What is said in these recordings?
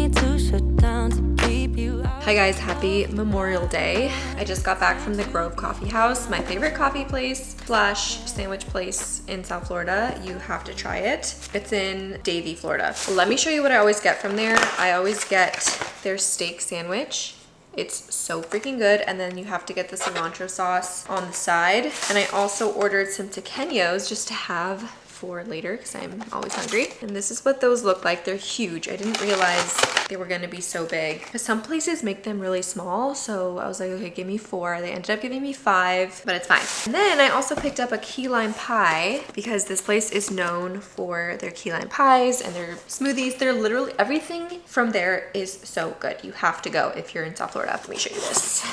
me to shut down to keep you out. Hi guys, happy Memorial Day. I just got back from the Grove Coffee House, my favorite coffee place slash sandwich place in South Florida. You have to try it. It's in Davie, Florida. Let me show you what I always get from there. I always get their steak sandwich. It's so freaking good. And then you have to get the cilantro sauce on the side. And I also ordered some tequeños just to have for later because I'm always hungry. And this is what those look like. They're huge. I didn't realize they were going to be so big because some places make them really small. So I was like, okay, give me 4. They ended up giving me 5, but it's fine. And then I also picked up a key lime pie because this place is known for their key lime pies and their smoothies. They're literally, everything from there is so good. You have to go if you're in South Florida. Let me show you this.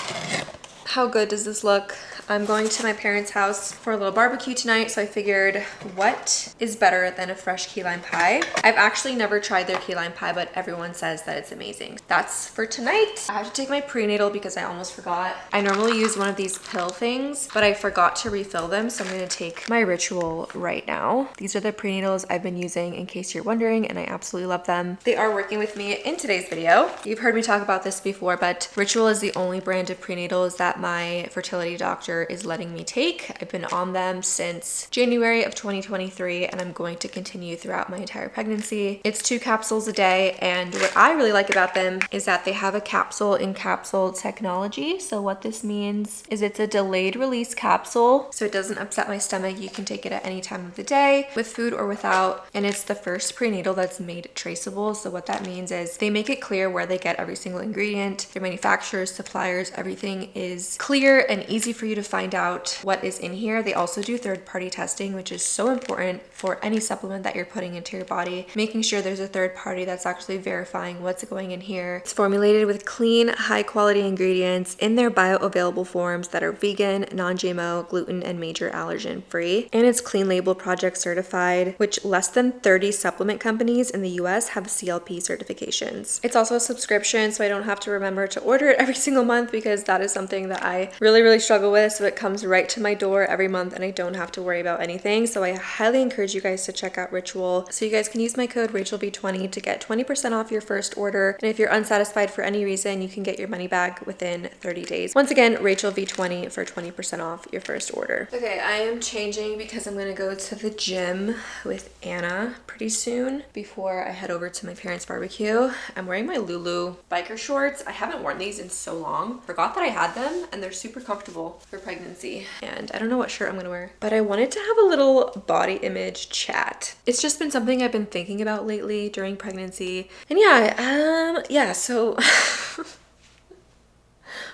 How good does this look? I'm going to my parents' house for a little barbecue tonight, so I figured what is better than a fresh key lime pie? I've actually never tried their key lime pie, but everyone says that it's amazing. That's for tonight. I have to take my prenatal because I almost forgot. I normally use one of these pill things, but I forgot to refill them, so I'm gonna take my Ritual right now. These are the prenatals I've been using in case you're wondering, and I absolutely love them. They are working with me in today's video. You've heard me talk about this before, but Ritual is the only brand of prenatals that my fertility doctor is letting me take. I've been on them since January of 2023 and I'm going to continue throughout my entire pregnancy. It's 2 capsules a day, and what I really like about them is that they have a capsule in capsule technology. So what this means is it's a delayed release capsule, so it doesn't upset my stomach. You can take it at any time of the day with food or without, and it's the first prenatal that's made traceable. So what that means is they make it clear where they get every single ingredient, their manufacturers, suppliers, everything is clear and easy for you to find out what is in here. They also do third-party testing, which is so important for any supplement that you're putting into your body, making sure there's a third party that's actually verifying what's going in here. It's formulated with clean, high-quality ingredients in their bioavailable forms that are vegan, non-GMO, gluten, and major allergen-free. And it's Clean Label Project certified, which less than 30 supplement companies in the US have CLP certifications. It's also a subscription, so I don't have to remember to order it every single month because that is something that I really struggle with. So it comes right to my door every month and I don't have to worry about anything. So I highly encourage you guys to check out Ritual. So you guys can use my code RachelV20 to get 20% off your first order. And if you're unsatisfied for any reason, you can get your money back within 30 days. Once again, RachelV20 for 20% off your first order. Okay, I am changing because I'm gonna go to the gym with Anna pretty soon before I head over to my parents' barbecue. I'm wearing my Lulu biker shorts. I haven't worn these in so long. Forgot that I had them, and they're super comfortable for pregnancy. And I don't know what shirt I'm gonna wear, but I wanted to have a little body image chat. It's just been something I've been thinking about lately during pregnancy. And yeah, so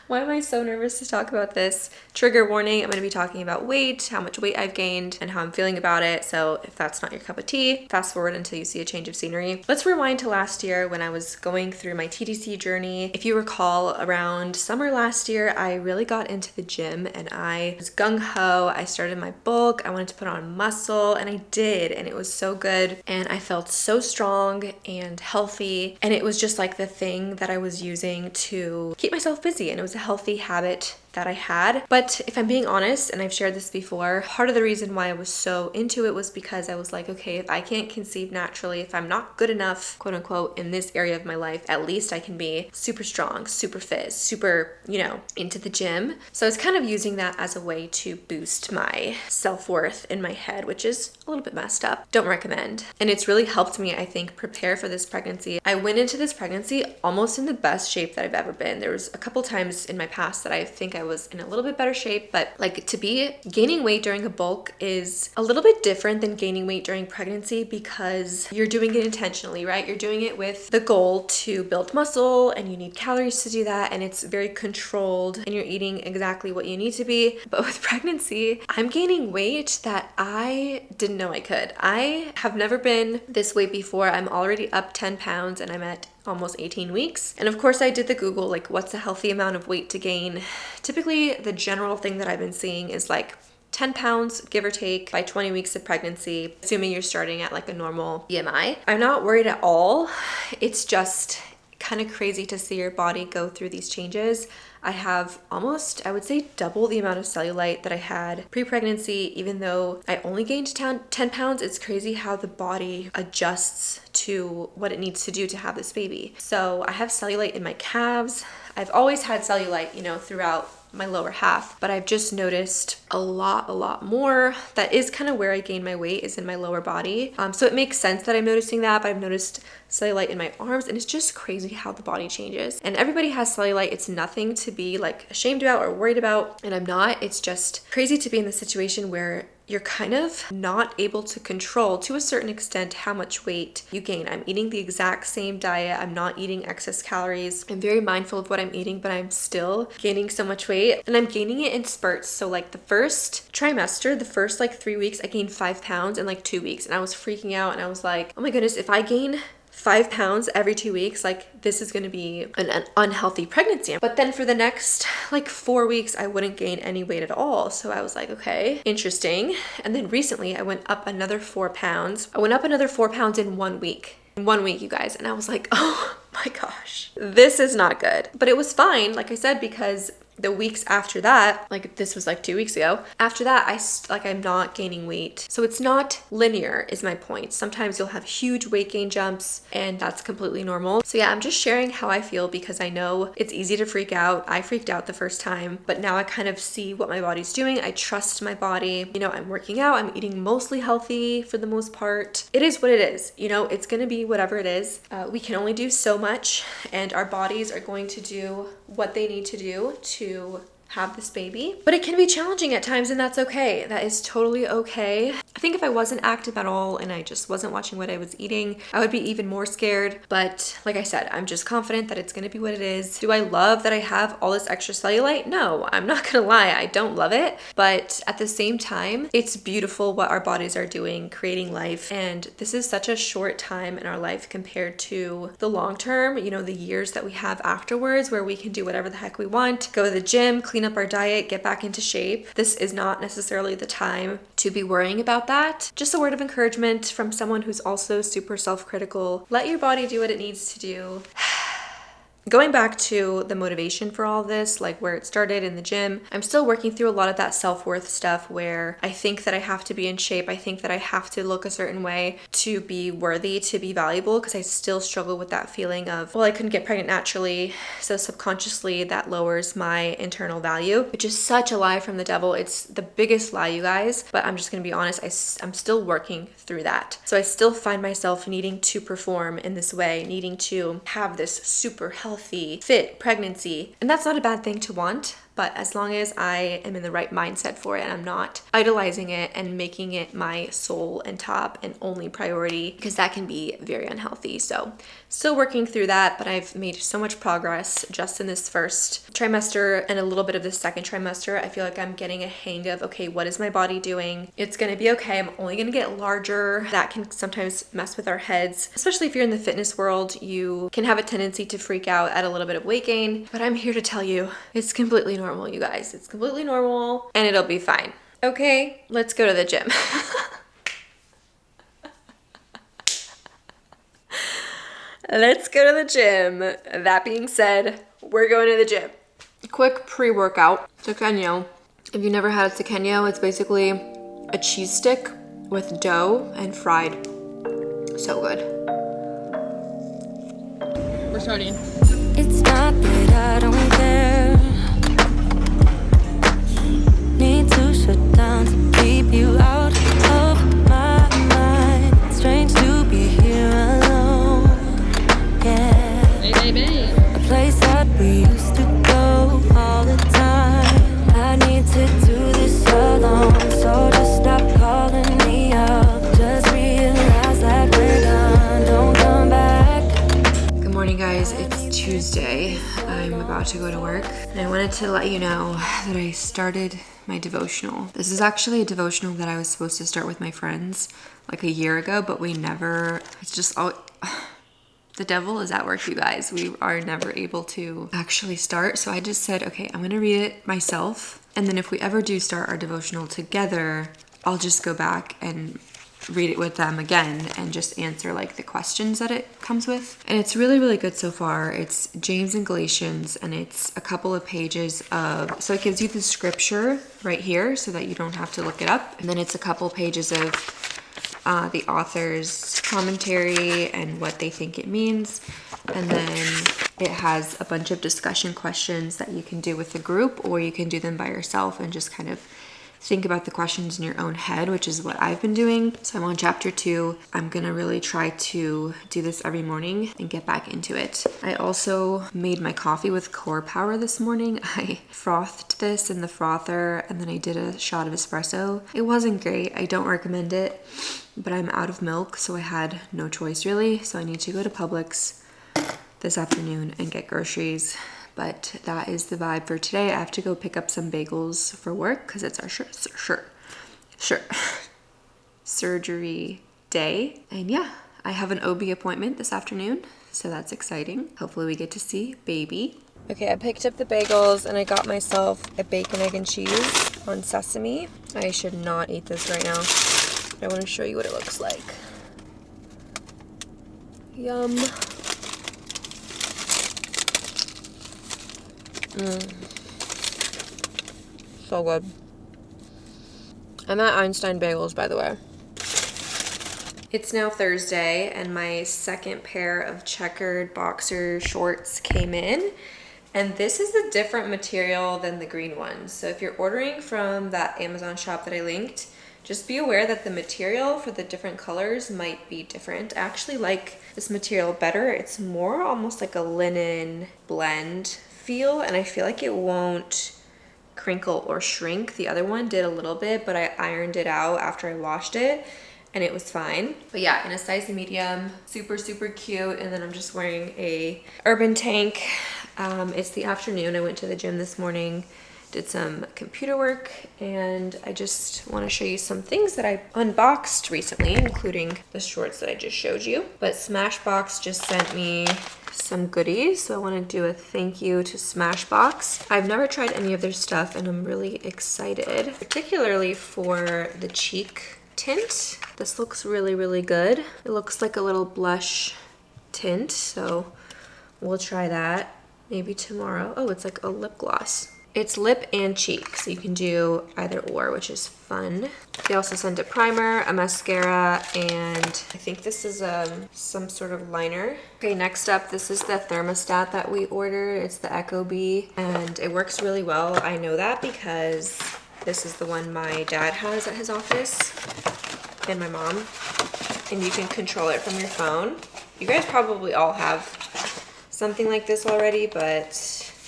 why am I so nervous to talk about this? Trigger warning, I'm going to be talking about weight, how much weight I've gained, and how I'm feeling about it. So if that's not your cup of tea, fast forward until you see a change of scenery. Let's rewind to last year when I was going through my TDC journey. If you recall, around summer last year, I really got into the gym and I was gung-ho. I started my bulk. I wanted to put on muscle, and I did, and it was so good. And I felt so strong and healthy. And it was just like the thing that I was using to keep myself busy, and it was a healthy habit that I had. But if I'm being honest, and I've shared this before, part of the reason why I was so into it was because I was like, okay, if I can't conceive naturally, if I'm not good enough, quote unquote, in this area of my life, at least I can be super strong, super fit, super, into the gym. So I was kind of using that as a way to boost my self-worth in my head, which is a little bit messed up. Don't recommend. And it's really helped me, I think, prepare for this pregnancy. I went into this pregnancy almost in the best shape that I've ever been. There was a couple times in my past that I think I was in a little bit better shape, but like to be gaining weight during a bulk is a little bit different than gaining weight during pregnancy because you're doing it intentionally, right? You're doing it with the goal to build muscle and you need calories to do that, and it's very controlled and you're eating exactly what you need to be. But with pregnancy, I'm gaining weight that I didn't know I could. I have never been this weight before. I'm already up 10 pounds and I'm at almost 18 weeks. And of course I did the Google, like what's a healthy amount of weight to gain? Typically the general thing that I've been seeing is like 10 pounds, give or take, by 20 weeks of pregnancy, assuming you're starting at like a normal BMI. I'm not worried at all. It's just kind of crazy to see your body go through these changes. I have almost, I would say, double the amount of cellulite that I had pre-pregnancy. Even though I only gained 10 pounds, it's crazy how the body adjusts to what it needs to do to have this baby. So I have cellulite in my calves. I've always had cellulite, you know, throughout my lower half, but I've just noticed a lot more. That is kind of where I gain my weight, is in my lower body. So it makes sense that I'm noticing that, but I've noticed cellulite in my arms, and it's just crazy how the body changes. And everybody has cellulite. It's nothing to be like ashamed about or worried about, and I'm not. It's just crazy to be in the situation where you're kind of not able to control, to a certain extent, how much weight you gain. I'm eating the exact same diet. I'm not eating excess calories. I'm very mindful of what I'm eating, but I'm still gaining so much weight, and I'm gaining it in spurts. So like the first trimester, the first like 3 weeks, I gained 5 pounds in like 2 weeks, and I was freaking out, and I was like, oh my goodness, if I gain 5 pounds every 2 weeks, like this is going to be an unhealthy pregnancy. But then for the next like 4 weeks, I wouldn't gain any weight at all. So I was like, okay, interesting. And then recently I went up another 4 pounds. I went up another 4 pounds in 1 week. In 1 week, you guys. And I was like, oh my gosh, this is not good. But it was fine, like I said, because the weeks after that, like this was like 2 weeks ago, after that I'm not gaining weight. So it's not linear, is my point. Sometimes you'll have huge weight gain jumps, and that's completely normal. So yeah, I'm just sharing how I feel because I know it's easy to freak out. I freaked out the first time, but now I kind of see what my body's doing. I trust my body. You know, I'm working out, I'm eating mostly healthy for the most part. It is what it is. You know, it's gonna be whatever it is. We can only do so much, and our bodies are going to do what they need to do to have this baby. But it can be challenging at times, and that's okay. That is totally okay. I think if I wasn't active at all and I just wasn't watching what I was eating, I would be even more scared. But like I said, I'm just confident that it's gonna be what it is. Do I love that I have all this extra cellulite? No, I'm not gonna lie, I don't love it. But at the same time, it's beautiful what our bodies are doing, creating life. And this is such a short time in our life compared to the long term, you know, the years that we have afterwards, where we can do whatever the heck we want, go to the gym, clean up our diet, get back into shape. This is not necessarily the time to be worrying about that. Just a word of encouragement from someone who's also super self-critical. Let your body do what it needs to do. Going back to the motivation for all this, like where it started in the gym, I'm still working through a lot of that self-worth stuff where I think that I have to be in shape. I think that I have to look a certain way to be worthy, to be valuable, because I still struggle with that feeling of, well, I couldn't get pregnant naturally, so subconsciously that lowers my internal value, which is such a lie from the devil. It's the biggest lie, you guys, but I'm just gonna be honest, I'm still working through that. So I still find myself needing to perform in this way, needing to have this super healthy, fit pregnancy. And that's not a bad thing to want, but as long as I am in the right mindset for it and I'm not idolizing it and making it my sole and top and only priority, because that can be very unhealthy. So still working through that, but I've made so much progress just in this first trimester and a little bit of the second trimester. I feel like I'm getting a hang of, okay, what is my body doing? It's gonna be okay. I'm only gonna get larger. That can sometimes mess with our heads, especially if you're in the fitness world. You can have a tendency to freak out at a little bit of weight gain, but I'm here to tell you it's completely normal, you guys. It's completely normal and it'll be fine. Okay, let's go to the gym. Let's go to the gym. That being said, we're going to the gym. Quick pre-workout. Tequeño. If you've never had a tequeño, it's basically a cheese stick with dough and fried. So good. We're starting. It's not that I don't care. Need to shut down to keep you out of my mind. Strange to be here alone. Yeah. Hey. A place that we used to go all the time. I need to do this alone. So just stop calling me up. Just realize that we're done. Don't come back. Good morning, guys. It's Tuesday. I'm about to go to work, and I wanted to let you know that I started my devotional. This is actually a devotional that I was supposed to start with my friends like a year ago, but we never, it's just all, the devil is at work, you guys. We are never able to actually start. So I just said, okay, I'm gonna read it myself, and then if we ever do start our devotional together, I'll just go back and read it with them again and just answer like the questions that it comes with. And it's really, really good so far. It's James and Galatians, and it's a couple of pages of, so it gives you the scripture right here so that you don't have to look it up. And then it's a couple pages of the author's commentary and what they think it means. And then it has a bunch of discussion questions that you can do with the group, or you can do them by yourself and just kind of think about the questions in your own head, which is what I've been doing. So I'm on chapter 2. I'm gonna really try to do this every morning and get back into it. I also made my coffee with Core Power this morning. I frothed this in the frother and then I did a shot of espresso. It wasn't great. I don't recommend it, but I'm out of milk, so I had no choice really. So I need to go to Publix this afternoon and get groceries. But that is the vibe for today. I have to go pick up some bagels for work because it's our surgery day. And yeah, I have an OB appointment this afternoon, so that's exciting. Hopefully we get to see baby. Okay, I picked up the bagels and I got myself a bacon, egg, and cheese on sesame. I should not eat this right now. I want to show you what it looks like. Yum. So good. I'm at Einstein Bagels, by the way. It's now Thursday, and my second pair of checkered boxer shorts came in. And this is a different material than the green ones. So if you're ordering from that Amazon shop that I linked, just be aware that the material for the different colors might be different. I actually like this material better. It's more almost like a linen blend feel, and I feel like it won't crinkle or shrink. The other one did a little bit, but I ironed it out after I washed it and it was fine. But yeah, in a size medium, super, super cute. And then I'm just wearing a Urban Tank. It's the afternoon. I went to the gym this morning, did some computer work, and I just want to show you some things that I unboxed recently, including the shorts that I just showed you. But Smashbox just sent me some goodies, so I want to do a thank you to Smashbox. I've never tried any of their stuff and I'm really excited, particularly for the cheek tint. This looks really, really good. It looks like a little blush tint, so we'll try that maybe tomorrow. Oh, it's like a lip gloss. It's lip and cheek, so you can do either or, which is fun. They also sent a primer, a mascara, and I think this is some sort of liner. Okay, next up, this is the thermostat that we ordered. It's the Echo Bee, and it works really well. I know that because this is the one my dad has at his office, and my mom. And you can control it from your phone. You guys probably all have something like this already, but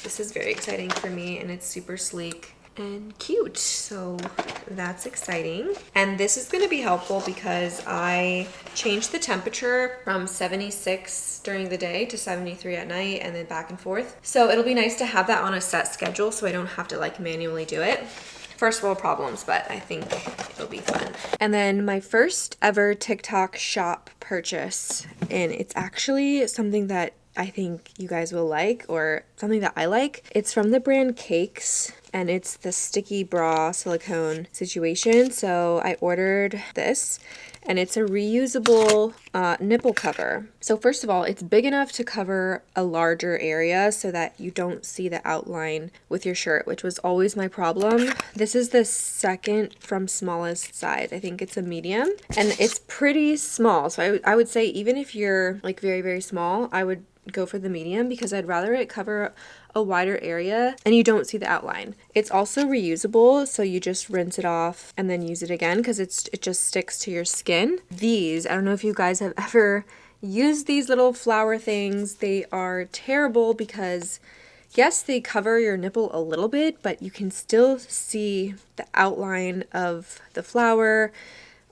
this is very exciting for me, and it's super sleek and cute, so that's exciting. And this is going to be helpful because I changed the temperature from 76 during the day to 73 at night, and then back and forth. So it'll be nice to have that on a set schedule so I don't have to like manually do it. First world problems, but I think it'll be fun. And then my first ever TikTok shop purchase, and it's actually something that I think you guys will like, or something that I like. It's from the brand Cakes, and it's the sticky bra silicone situation. So I ordered this, and it's a reusable nipple cover. So first of all, it's big enough to cover a larger area so that you don't see the outline with your shirt, which was always my problem. This is the second from smallest size. I think it's a medium, and it's pretty small. So I would say even if you're like very, very small, I would go for the medium because I'd rather it cover a wider area and you don't see the outline. It's also reusable, so you just rinse it off and then use it again because it just sticks to your skin. These, I don't know if you guys have ever used these little flower things. They are terrible because yes, they cover your nipple a little bit, but you can still see the outline of the flower,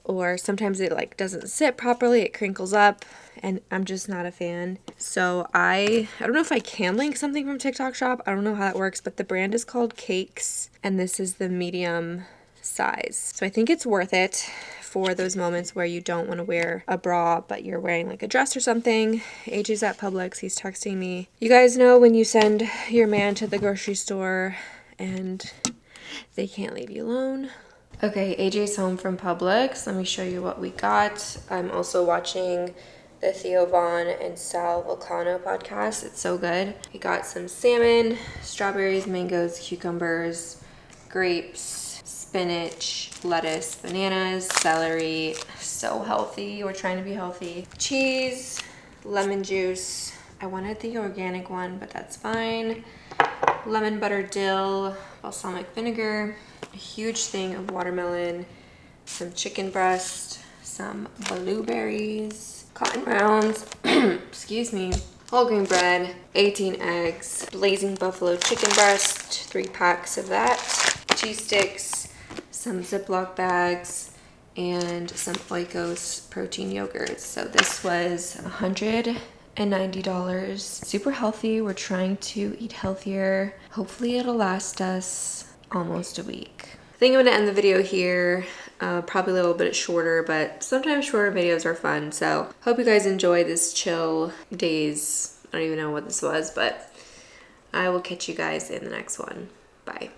or sometimes it like doesn't sit properly, it crinkles up, and I'm just not a fan. So I don't know if I can link something from TikTok shop. I don't know how that works, but the brand is called Cakes, and this is the medium size. So I think it's worth it for those moments where you don't want to wear a bra, but you're wearing like a dress or something. AJ is at Publix, he's texting me. You guys know when you send your man to the grocery store and they can't leave you alone. Okay, AJ's home from Publix. Let me show you what we got. I'm also watching the Theo Vaughn and Sal Volcano podcast. It's so good. We got some salmon, strawberries, mangoes, cucumbers, grapes, spinach, lettuce, bananas, celery. So healthy. We're trying to be healthy. Cheese, lemon juice. I wanted the organic one, but that's fine. Lemon butter dill, balsamic vinegar, a huge thing of watermelon, some chicken breast, some blueberries, cotton rounds, excuse me, whole grain bread, 18 eggs, blazing buffalo chicken breast, 3 packs of that, cheese sticks, some Ziploc bags, and some Oikos protein yogurts. So this was $190. Super healthy. We're trying to eat healthier. Hopefully it'll last us almost a week. I think I'm gonna end the video here. Probably a little bit shorter, but sometimes shorter videos are fun. So hope you guys enjoy this chill days. I don't even know what this was, but I will catch you guys in the next one. Bye.